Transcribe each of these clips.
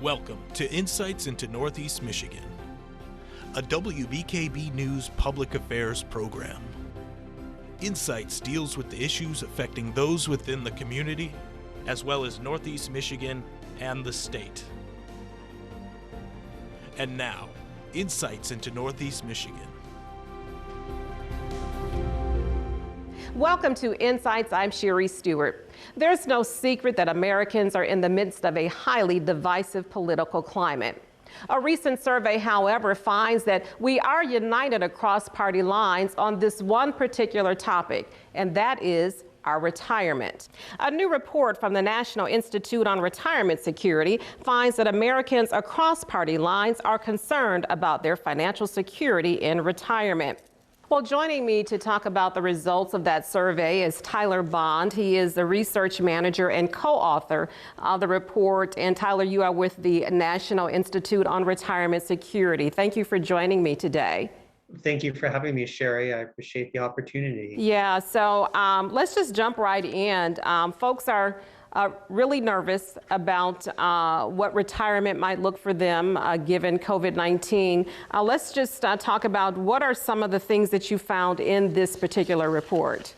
Welcome to Insights into Northeast Michigan, a WBKB News public affairs program. Insights deals with the issues affecting those within the community, as well as Northeast Michigan and the state. And now, Insights into Northeast Michigan. Welcome to Insights. I'm Sherry Stewart. There's no secret that Americans are in the midst of a highly divisive political climate. A recent survey, however, finds that we are united across party lines on this one particular topic, and that is our retirement. A new report from the National Institute on Retirement Security finds that Americans across party lines are concerned about their financial security in retirement. Well, joining me to talk about the results of that survey is Tyler Bond. He is the research manager and co-author of the report. And Tyler, you are with the National Institute on Retirement Security. Thank you for joining me today. Thank you for having me, Sherry. I appreciate the opportunity. Yeah, so let's just jump right in. Folks are really nervous about what retirement might look for them given COVID-19. Let's just talk about what are some of the things that you found in this particular report.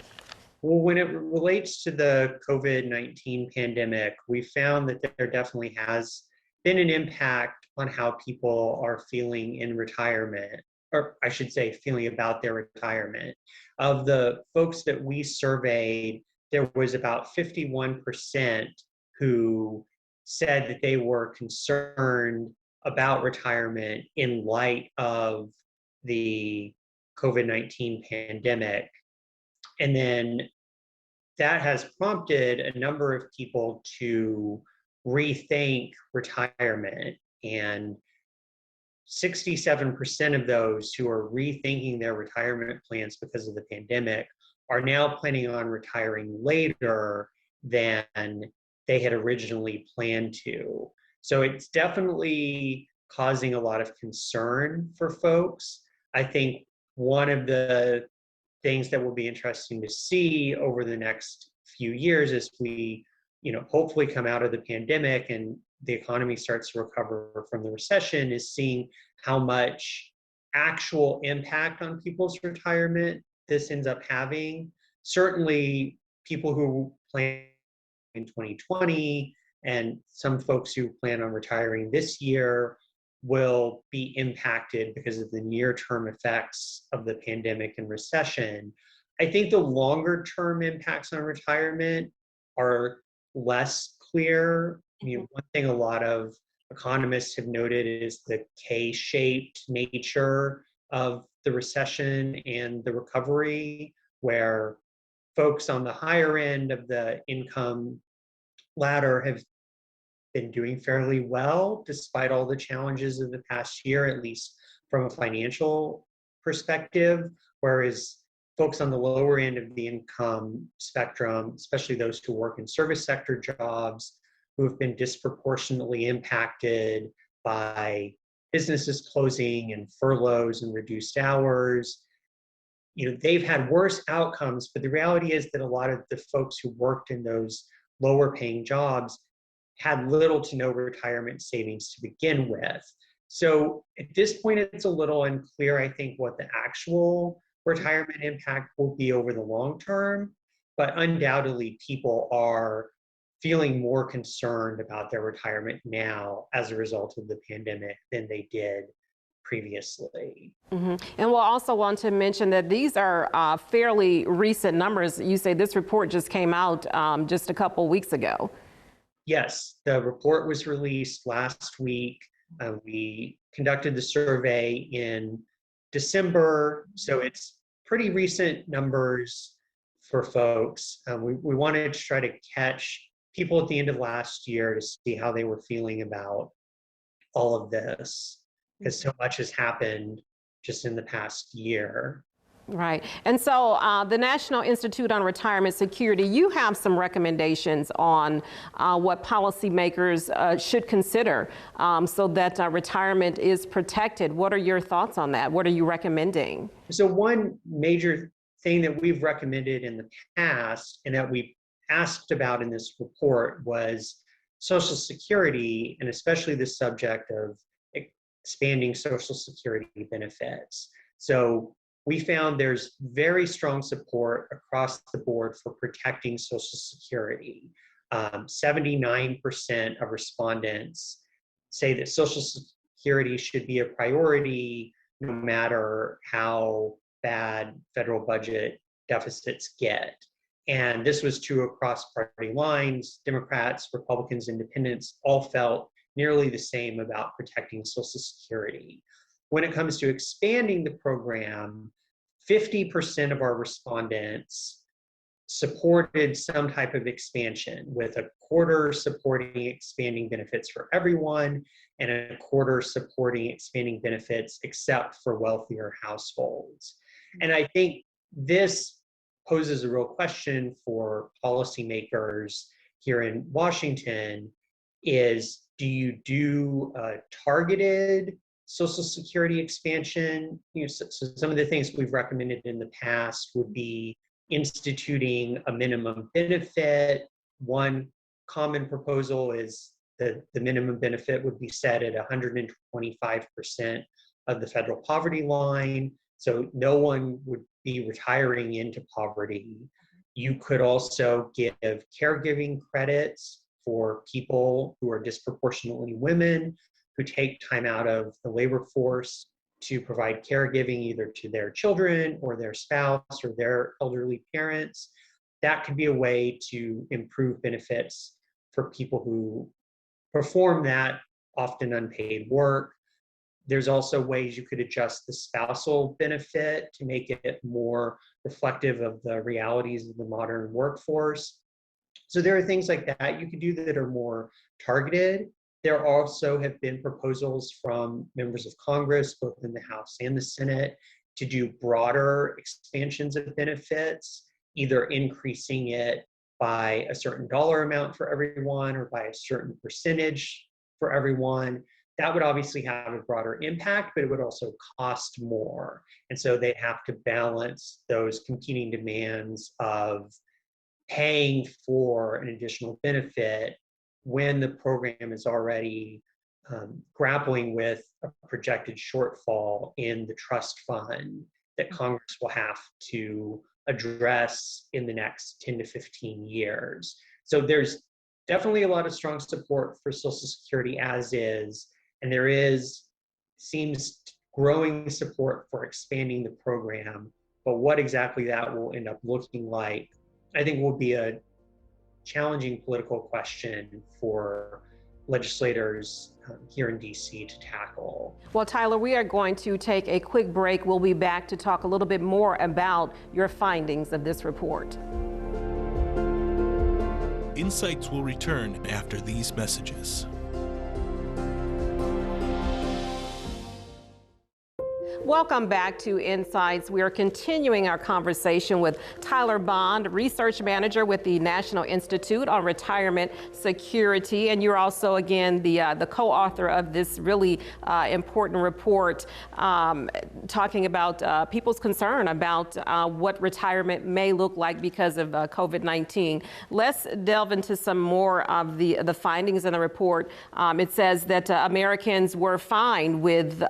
Well, when it relates to the COVID-19 pandemic, we found that there definitely has been an impact on how people are feeling in retirement, or I should say feeling about their retirement. Of the folks that we surveyed, there was about 51% who said that they were concerned about retirement in light of the COVID-19 pandemic. And then that has prompted a number of people to rethink retirement. And 67% of those who are rethinking their retirement plans because of the pandemic are now planning on retiring later than they had originally planned to. So it's definitely causing a lot of concern for folks. I think one of the things that will be interesting to see over the next few years as we, hopefully come out of the pandemic and the economy starts to recover from the recession is seeing how much actual impact on people's retirement this ends up having. Certainly people who plan in 2020 and some folks who plan on retiring this year will be impacted because of the near-term effects of the pandemic and recession. I think the longer-term impacts on retirement are less clear. One thing a lot of economists have noted is the K-shaped nature of the recession and the recovery, where folks on the higher end of the income ladder have been doing fairly well despite all the challenges of the past year, at least from a financial perspective, whereas folks on the lower end of the income spectrum, especially those who work in service sector jobs, who have been disproportionately impacted by businesses closing and furloughs and reduced hours, they've had worse outcomes, but the reality is that a lot of the folks who worked in those lower paying jobs had little to no retirement savings to begin with. So at this point, it's a little unclear, I think, what the actual retirement impact will be over the long term, but undoubtedly people are feeling more concerned about their retirement now as a result of the pandemic than they did previously. Mm-hmm. And we'll also want to mention that these are fairly recent numbers. You say this report just came out just a couple weeks ago. Yes, the report was released last week. We conducted the survey in December, so it's pretty recent numbers for folks. We wanted to try to catch people at the end of last year to see how they were feeling about all of this, because so much has happened just in the past year. Right. And so the National Institute on Retirement Security, you have some recommendations on what policymakers should consider so that retirement is protected. What are your thoughts on that? What are you recommending? So one major thing that we've recommended in the past and that we asked about in this report was Social Security, and especially the subject of expanding Social Security benefits. So we found there's very strong support across the board for protecting Social Security. 79% of respondents say that Social Security should be a priority no matter how bad federal budget deficits get. And this was true across party lines. Democrats, Republicans, Independents all felt nearly the same about protecting Social Security. When it comes to expanding the program, 50% of our respondents supported some type of expansion, with a quarter supporting expanding benefits for everyone and a quarter supporting expanding benefits except for wealthier households. And I think this poses a real question for policymakers here in Washington is, do you do a targeted Social Security expansion? So some of the things we've recommended in the past would be instituting a minimum benefit. One common proposal is that the minimum benefit would be set at 125% of the federal poverty line. So no one would be retiring into poverty. You could also give caregiving credits for people who are disproportionately women who take time out of the labor force to provide caregiving either to their children or their spouse or their elderly parents. That could be a way to improve benefits for people who perform that often unpaid work. There's also ways you could adjust the spousal benefit to make it more reflective of the realities of the modern workforce. So there are things like that you could do that are more targeted. There also have been proposals from members of Congress, both in the House and the Senate, to do broader expansions of benefits, either increasing it by a certain dollar amount for everyone or by a certain percentage for everyone. That would obviously have a broader impact, but it would also cost more. And so they'd have to balance those competing demands of paying for an additional benefit when the program is already grappling with a projected shortfall in the trust fund that Congress will have to address in the next 10 to 15 years. So there's definitely a lot of strong support for Social Security as is, and there seems growing support for expanding the program, but what exactly that will end up looking like, I think, will be a challenging political question for legislators here in DC to tackle. Well, Tyler, we are going to take a quick break. We'll be back to talk a little bit more about your findings of this report. Insights will return after these messages. Welcome back to Insights. We are continuing our conversation with Tyler Bond, Research Manager with the National Institute on Retirement Security. And you're also, again, the co-author of this really important report talking about people's concern about what retirement may look like because of COVID-19. Let's delve into some more of the findings in the report. It says that Americans were fine with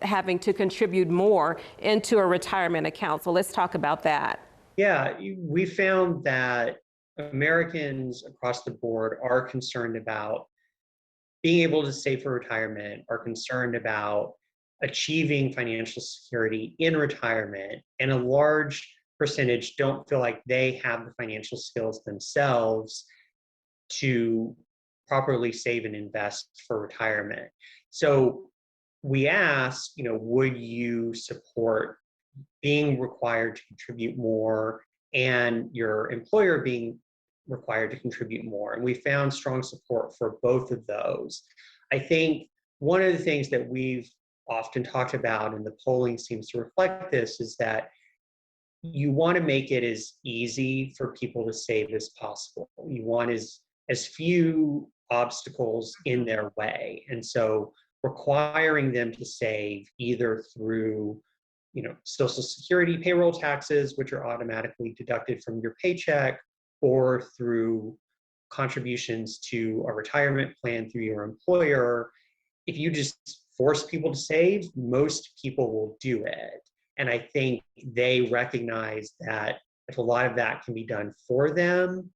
having to contribute more into a retirement account. So let's talk about that. Yeah, we found that Americans across the board are concerned about being able to save for retirement, are concerned about achieving financial security in retirement, and a large percentage don't feel like they have the financial skills themselves to properly save and invest for retirement. So we asked, would you support being required to contribute more and your employer being required to contribute more? And we found strong support for both of those. I think one of the things that we've often talked about, and the polling seems to reflect this, is that you want to make it as easy for people to save as possible. You want as few obstacles in their way. And so requiring them to save either through, Social Security payroll taxes, which are automatically deducted from your paycheck, or through contributions to a retirement plan through your employer, if you just force people to save, most people will do it. And I think they recognize that if a lot of that can be done for them,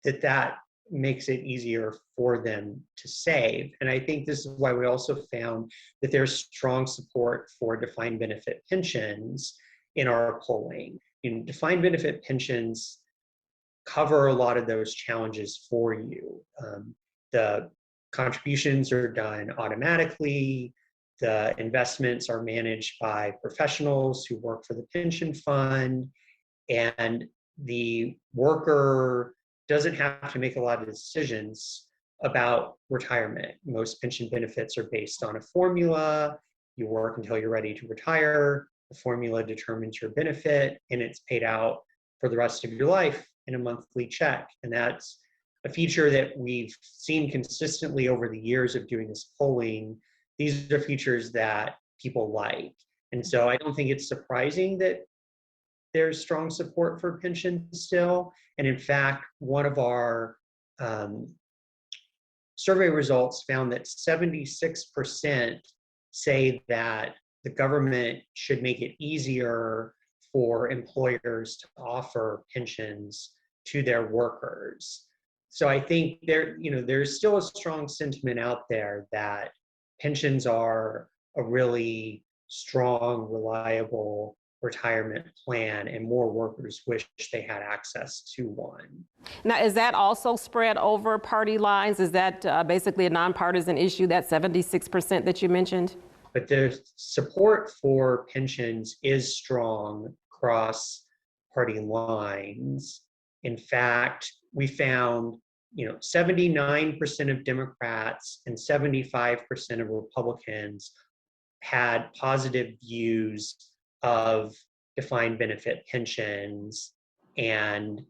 that makes it easier for them to save. And I think this is why we also found that there's strong support for defined benefit pensions in our polling. Defined benefit pensions cover a lot of those challenges for you. The contributions are done automatically. The investments are managed by professionals who work for the pension fund, and the worker doesn't have to make a lot of decisions about retirement. Most pension benefits are based on a formula. You work until you're ready to retire. The formula determines your benefit, and it's paid out for the rest of your life in a monthly check. And that's a feature that we've seen consistently over the years of doing this polling. These are features that people like. And so I don't think it's surprising that there's strong support for pensions still. And in fact, one of our survey results found that 76% say that the government should make it easier for employers to offer pensions to their workers. So I think there's still a strong sentiment out there that pensions are a really strong, reliable retirement plan, and more workers wish they had access to one. Now, is that also spread over party lines? Is that basically a nonpartisan issue, that 76% that you mentioned? But the support for pensions is strong across party lines. In fact, we found 79% of Democrats and 75% of Republicans had positive views of defined benefit pensions, and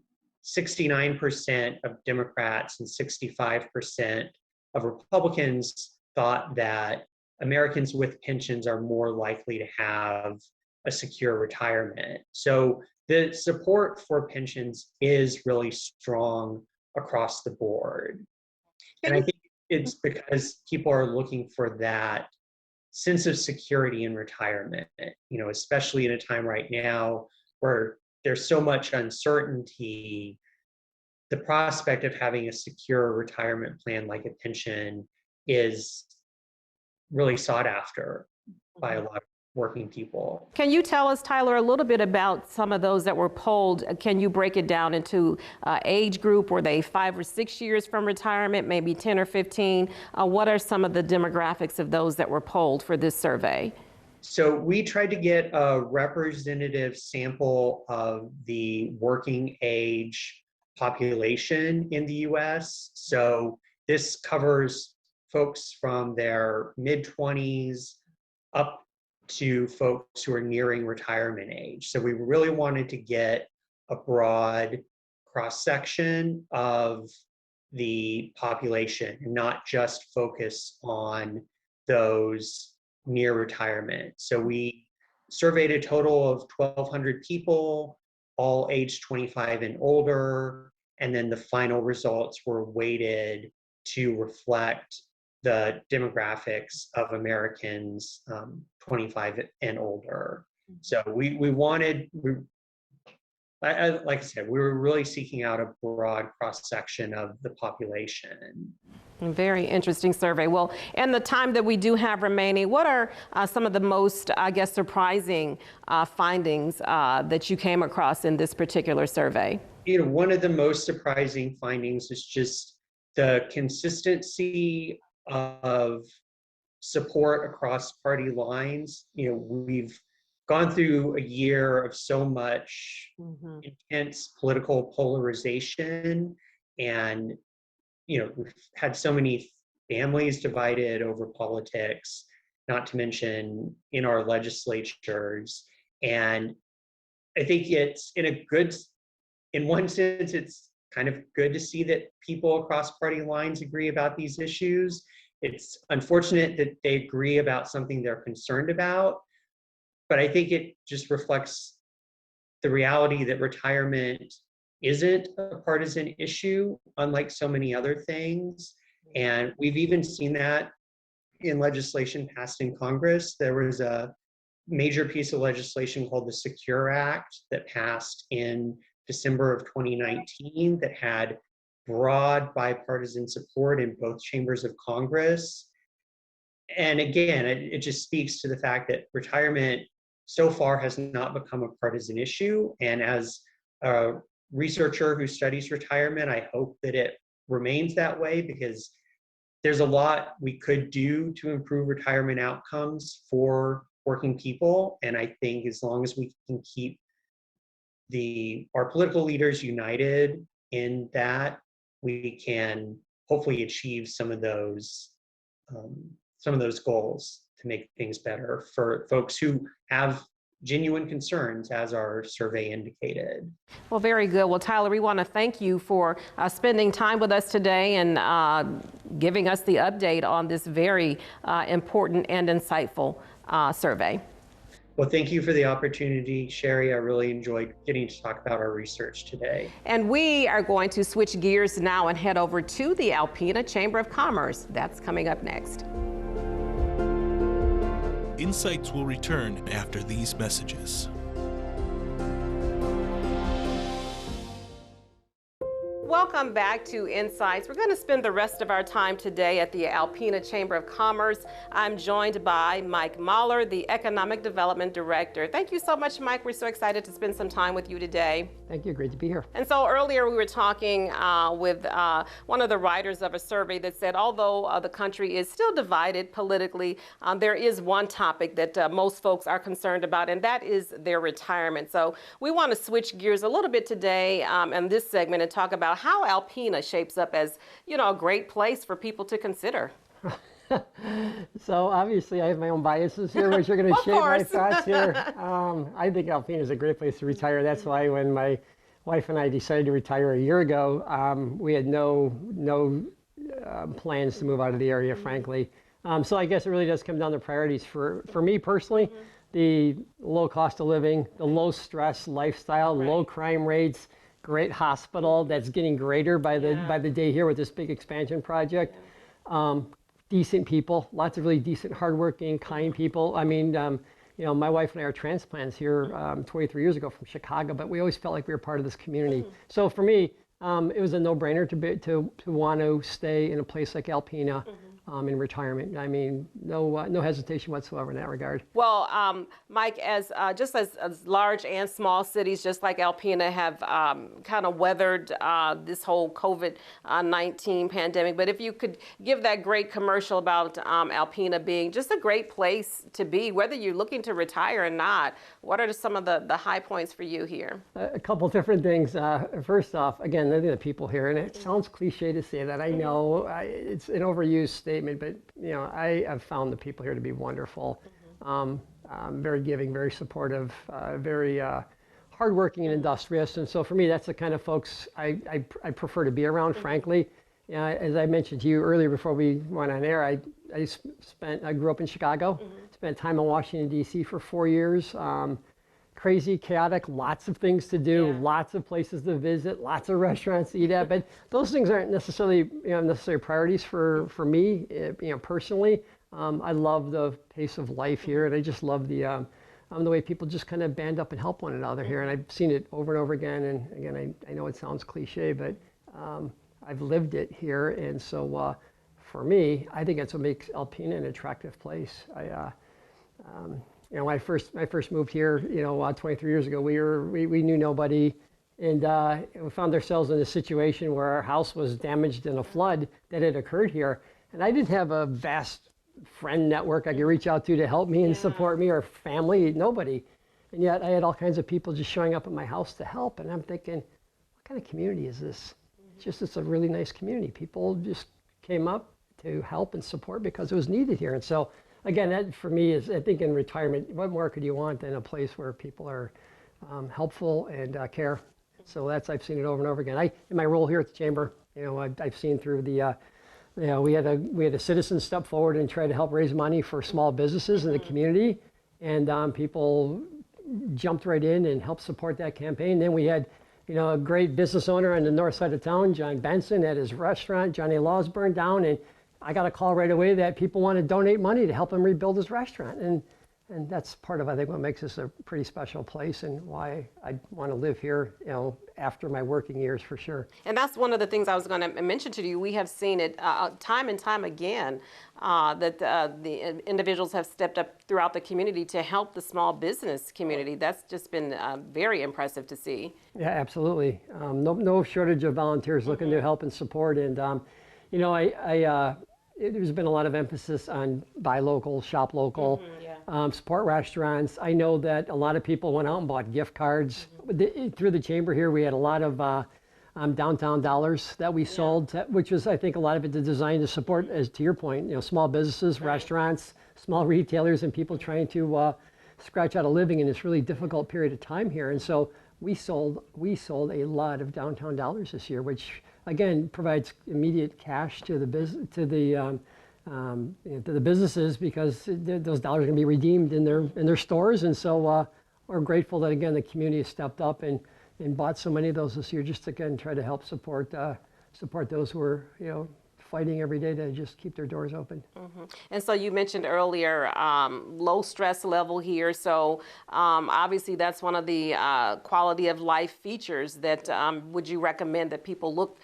69% of Democrats and 65% of Republicans thought that Americans with pensions are more likely to have a secure retirement. So the support for pensions is really strong across the board. And I think it's because people are looking for that sense of security in retirement, especially in a time right now where there's so much uncertainty. The prospect of having a secure retirement plan like a pension is really sought after by a lot of working people. Can you tell us, Tyler, a little bit about some of those that were polled? Can you break it down into age group? Were they 5 or 6 years from retirement, maybe 10 or 15? What are some of the demographics of those that were polled for this survey? So we tried to get a representative sample of the working age population in the US. So this covers folks from their mid-20s up to folks who are nearing retirement age. So we really wanted to get a broad cross-section of the population and not just focus on those near retirement. So we surveyed a total of 1,200 people, all aged 25 and older, and then the final results were weighted to reflect the demographics of Americans 25 and older. So like I said, we were really seeking out a broad cross-section of the population. Very interesting survey. Well, in the time that we do have remaining, what are some of the most, surprising findings that you came across in this particular survey? One of the most surprising findings is just the consistency of support across party lines. We've gone through a year of so much intense political polarization, and we've had so many families divided over politics, not to mention in our legislatures. And I think it's in one sense, it's kind of good to see that people across party lines agree about these issues. It's unfortunate that they agree about something they're concerned about, but I think it just reflects the reality that retirement isn't a partisan issue, unlike so many other things. And we've even seen that in legislation passed in Congress. There was a major piece of legislation called the Secure Act that passed in December of 2019 that had broad bipartisan support in both chambers of Congress. And again, it just speaks to the fact that retirement so far has not become a partisan issue. And as a researcher who studies retirement, I hope that it remains that way, because there's a lot we could do to improve retirement outcomes for working people. And I think as long as we can keep our political leaders united in that, we can hopefully achieve some of those goals to make things better for folks who have genuine concerns, as our survey indicated. Well, very good. Well, Tyler, we want to thank you for spending time with us today and giving us the update on this very important and insightful survey. Well, thank you for the opportunity, Sherry. I really enjoyed getting to talk about our research today. And we are going to switch gears now and head over to the Alpena Chamber of Commerce. That's coming up next. Insights will return after these messages. Welcome back to Insights. We're going to spend the rest of our time today at the Alpena Chamber of Commerce. I'm joined by Mike Mahler, the Economic Development Director. Thank you so much, Mike. We're so excited to spend some time with you today. Thank you. Great to be here. And so earlier we were talking with one of the writers of a survey that said, although the country is still divided politically, there is one topic that most folks are concerned about, and that is their retirement. So we want to switch gears a little bit today in this segment and talk about how Alpena shapes up as, a great place for people to consider. So obviously I have my own biases here, which are going to shape my thoughts here. I think Alpena is a great place to retire. That's why when my wife and I decided to retire a year ago, we had no plans to move out of the area, frankly. So I guess it really does come down to priorities for me personally. The low cost of living, the low stress lifestyle, low crime rates, great hospital that's getting greater by the day here with this big expansion project. Decent people, lots of really decent, hardworking, kind people. I mean, my wife and I are transplants here 23 years ago from Chicago, but we always felt like we were part of this community. So for me, it was a no-brainer to want to stay in a place like Alpena. In retirement. I mean, no hesitation whatsoever in that regard. Well, Mike, as large and small cities, just like Alpena, have kind of weathered this whole COVID-19 pandemic, but if you could give that great commercial about Alpena being just a great place to be, whether you're looking to retire or not, what are some of the high points for you here? A couple different things. First off, again, I think the people here, and it sounds cliche to say that, I know it's an overused statement, but I have found the people here to be wonderful, very giving, very supportive, very hardworking and industrious. And so for me, that's the kind of folks I prefer to be around, frankly. As I mentioned to you earlier before we went on air, I grew up in Chicago, spent time in Washington, D.C. for 4 years. Crazy, chaotic, lots of things to do, lots of places to visit, lots of restaurants to eat at, but those things aren't necessarily priorities for me, personally. I love the pace of life here, and I just love the way people just kind of band up and help one another here, and I've seen it over and over again. And again, I know it sounds cliche, but I've lived it here, and so for me, I think that's what makes Alpena an attractive place. When I first moved here, 23 years ago, we knew nobody, and we found ourselves in a situation where our house was damaged in a flood that had occurred here, and I didn't have a vast friend network I could reach out to help me and support me, or family, nobody, and yet I had all kinds of people just showing up at my house to help, and I'm thinking, what kind of community is this? It's a really nice community. People just came up to help and support because it was needed here, and so. Again, that for me is, I think in retirement, what more could you want than a place where people are helpful and care? So I've seen it over and over again. In my role here at the Chamber, I've seen through the, we had a citizen step forward and try to help raise money for small businesses in the community, and people jumped right in and helped support that campaign. Then we had a great business owner on the north side of town, John Benson, at his restaurant. Johnny Law's burned down, and I got a call right away that people want to donate money to help him rebuild his restaurant. And that's part of, I think, what makes this a pretty special place and why I want to live here, after my working years, for sure. And that's one of the things I was going to mention to you. We have seen it time and time again that the individuals have stepped up throughout the community to help the small business community. That's just been very impressive to see. Yeah, absolutely. No shortage of volunteers looking to help and support. And, there's been a lot of emphasis on buy local, shop local, support restaurants. I know that a lot of people went out and bought gift cards. Through the chamber here, we had a lot of downtown dollars that we sold, which was, I think, a lot of it designed to support, as to your point, small businesses, restaurants, small retailers, and people trying to scratch out a living in this really difficult period of time here. And so we sold a lot of downtown dollars this year, which again provides immediate cash to the businesses, because those dollars are going to be redeemed in their stores. And so we're grateful that, again, the community has stepped up and bought so many of those this year, just to, again, try to help support those who are fighting every day to just keep their doors open. And so you mentioned earlier low stress level here. So obviously that's one of the quality of life features that would you recommend that people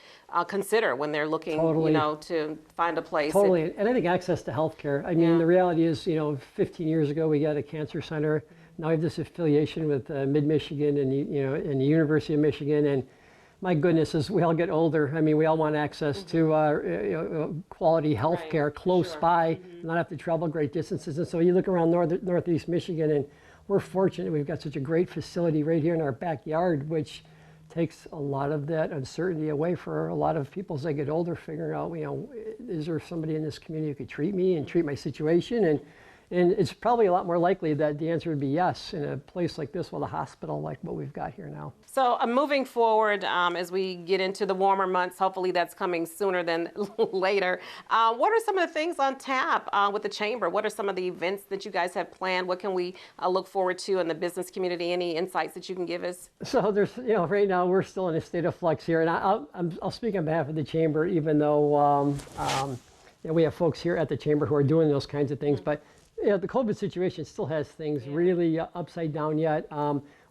consider when they're looking, to find a place? Totally. And I think access to healthcare. I mean, the reality is, 15 years ago we got a cancer center. Now we have this affiliation with Mid-Michigan and the University of Michigan. And my goodness, as we all get older, I mean, we all want access to quality health care close by, not have to travel great distances. And so you look around Northeast Michigan, and we're fortunate we've got such a great facility right here in our backyard, which takes a lot of that uncertainty away for a lot of people as they get older, figuring out, is there somebody in this community who could treat me and treat my situation? And it's probably a lot more likely that the answer would be yes in a place like this with a hospital like what we've got here now. So moving forward, as we get into the warmer months, hopefully that's coming sooner than later. What are some of the things on tap with the chamber? What are some of the events that you guys have planned? What can we look forward to in the business community? Any insights that you can give us? So there's, right now we're still in a state of flux here, and I'll speak on behalf of the chamber, even though we have folks here at the chamber who are doing those kinds of things. But the COVID situation still has things really upside down yet.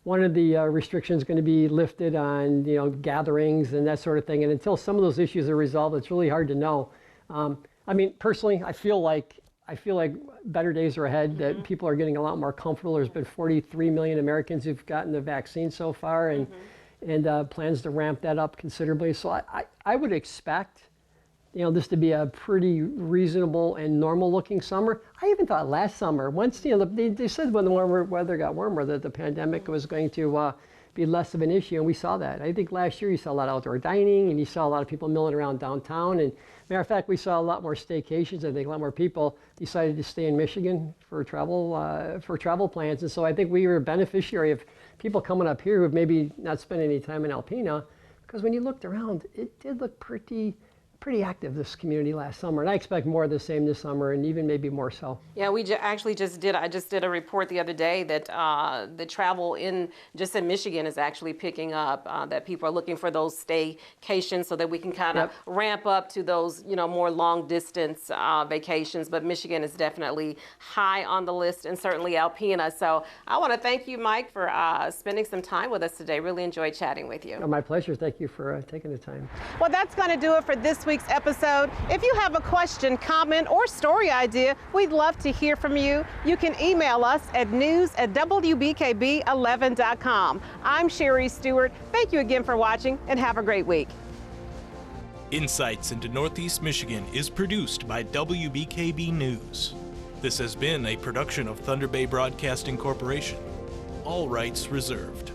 One of the restrictions is going to be lifted on gatherings and that sort of thing. And until some of those issues are resolved, it's really hard to know. I mean, personally, I feel like better days are ahead. That people are getting a lot more comfortable. There's been 43 million Americans who've gotten the vaccine so far, and plans to ramp that up considerably. So I would expect this to be a pretty reasonable and normal-looking summer. I even thought last summer, once they said when the weather got warmer that the pandemic was going to be less of an issue, and we saw that. I think last year you saw a lot of outdoor dining, and you saw a lot of people milling around downtown. And matter of fact, we saw a lot more staycations. I think a lot more people decided to stay in Michigan for travel plans. And so I think we were a beneficiary of people coming up here who have maybe not spent any time in Alpena, because when you looked around, it did look pretty active, this community, last summer, and I expect more of the same this summer, and even maybe more so. Yeah, we actually just did a report the other day that the travel in Michigan is actually picking up, that people are looking for those staycations so that we can kind of ramp up to those, more long distance vacations. But Michigan is definitely high on the list, and certainly Alpena. So I want to thank you, Mike, for spending some time with us today. Really enjoyed chatting with you. Oh, my pleasure. Thank you for taking the time. Well, that's going to do it for this week's episode. If you have a question, comment, or story idea, we'd love to hear from you. You can email us at news@wbkb11.com. I'm Sherry Stewart. Thank you again for watching, and have a great week. Insights into Northeast Michigan is produced by WBKB News. This has been a production of Thunder Bay Broadcasting Corporation. All rights reserved.